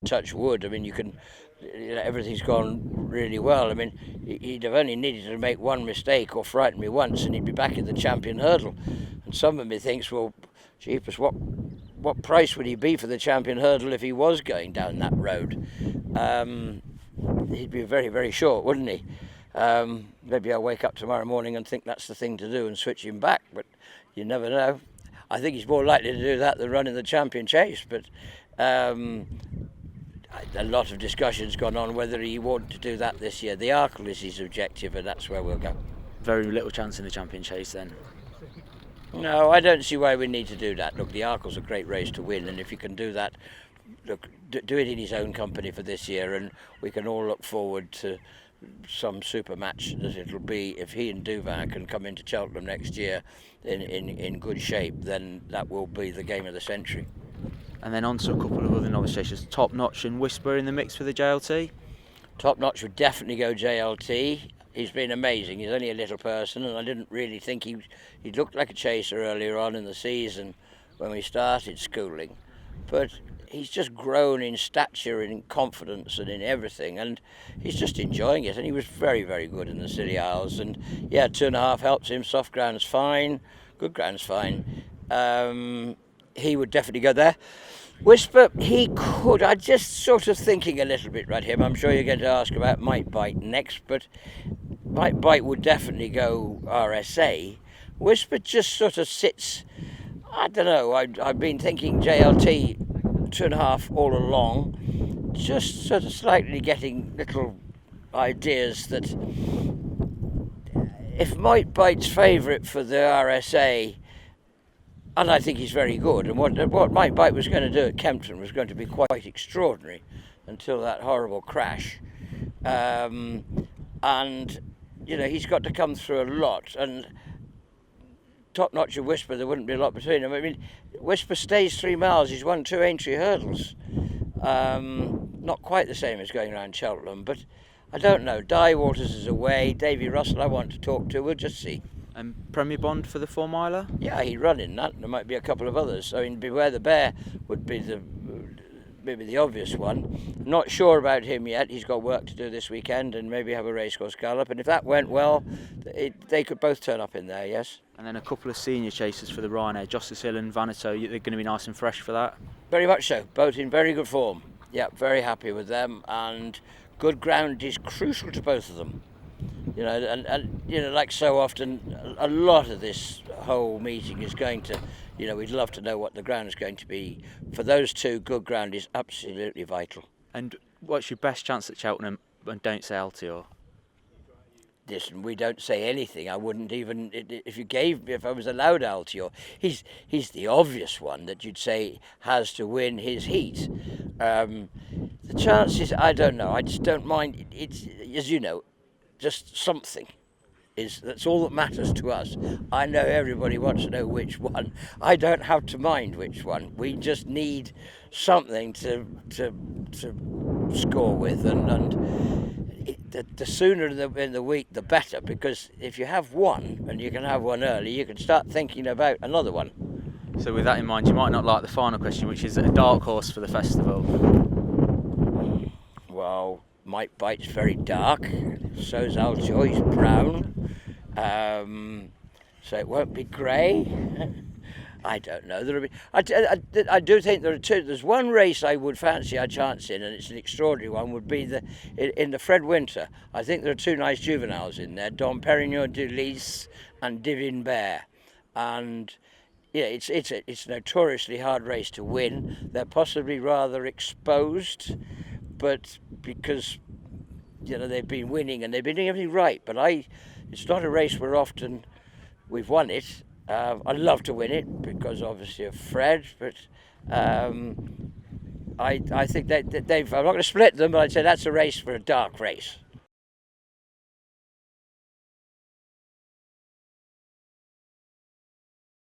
touch wood. I mean, everything's gone really well. I mean, he'd have only needed to make one mistake or frighten me once, and he'd be back in the champion hurdle. And some of me thinks, well, jeepers, what price would he be for the champion hurdle if he was going down that road? He'd be very, very short, wouldn't he? Maybe I'll wake up tomorrow morning and think that's the thing to do and switch him back, but you never know. I think he's more likely to do that than running the champion chase, but a lot of discussion's gone on whether he wanted to do that this year. The Arkle is his objective, and that's where we'll go. Very little chance in the champion chase then? No, I don't see why we need to do that. Look, the Arkle's a great race to win, and if you can do that, look, do it in his own company for this year, and we can all look forward to some super match that it'll be. If he and Duvin can come into Cheltenham next year in good shape, then that will be the game of the century. And then on to a couple of other novice chasers, Top Notch and Whisper in the mix for the JLT? Top Notch would definitely go JLT. He's been amazing. He's only a little person, and I didn't really think he looked like a chaser earlier on in the season when we started schooling. But he's just grown in stature and in confidence and in everything, and he's just enjoying it. And he was very, very good in the Scilly Isles. And yeah, 2.5 helps him. Soft ground's fine, good ground's fine. He would definitely go there. Whisper, he could. I'm just sort of thinking a little bit about him. I'm sure you're going to ask about Might Bite next, but Might Bite would definitely go RSA. Whisper just sort of sits, I don't know, I've been thinking JLT 2.5 all along, just sort of slightly getting little ideas that if Might Bite's favourite for the RSA, and I think he's very good, and what Might Bite was going to do at Kempton was going to be quite extraordinary until that horrible crash. And, he's got to come through a lot, and Top Notch and Whisper, there wouldn't be a lot between them. I mean, Whisper stays 3 miles, he's won 2 entry hurdles. Not quite the same as going around Cheltenham, but I don't know. Di Waters is away, Davy Russell I want to talk to, we'll just see. And Premier Bond for the 4 miler? Yeah, he'd run in that. There might be a couple of others. I mean, Beware the Bear would be maybe the obvious one. Not sure about him yet. He's got work to do this weekend and maybe have a racecourse gallop. And if that went well, they could both turn up in there, yes. And then a couple of senior chasers for the Ryanair, Josses Hill and Vaneto. They're going to be nice and fresh for that? Very much so. Both in very good form. Yeah, very happy with them. And good ground is crucial to both of them. And like so often, a lot of this whole meeting is going to, we'd love to know what the ground is going to be. For those two, good ground is absolutely vital. And what's your best chance at Cheltenham? And don't say Altior. Listen, we don't say anything. I wouldn't even, if I was allowed Altior, he's the obvious one that you'd say has to win his heat. The chances, I don't know. I just don't mind. It's, as you know, just something. That's all that matters to us. I know everybody wants to know which one. I don't have to mind which one. We just need something to score with, the sooner in the week the better, because if you have one and you can have one early, you can start thinking about another one. So with that in mind, you might not like the final question, which is a dark horse for the festival. Well, Might Bite's very dark, so's Altior, he's brown, so it won't be grey. I don't know. I do think there are two. There's one race I would fancy a chance in, and it's an extraordinary one, would be in the Fred Winter. I think there are 2 nice juveniles in there, Dom Perignon de Lys and Divin Bear. And yeah, it's a notoriously hard race to win. They're possibly rather exposed, but because they've been winning and they've been doing everything right. But it's not a race where often we've won it. I'd love to win it because obviously of Fred, but I think that I'm not going to split them, but I'd say that's a race for a dark race.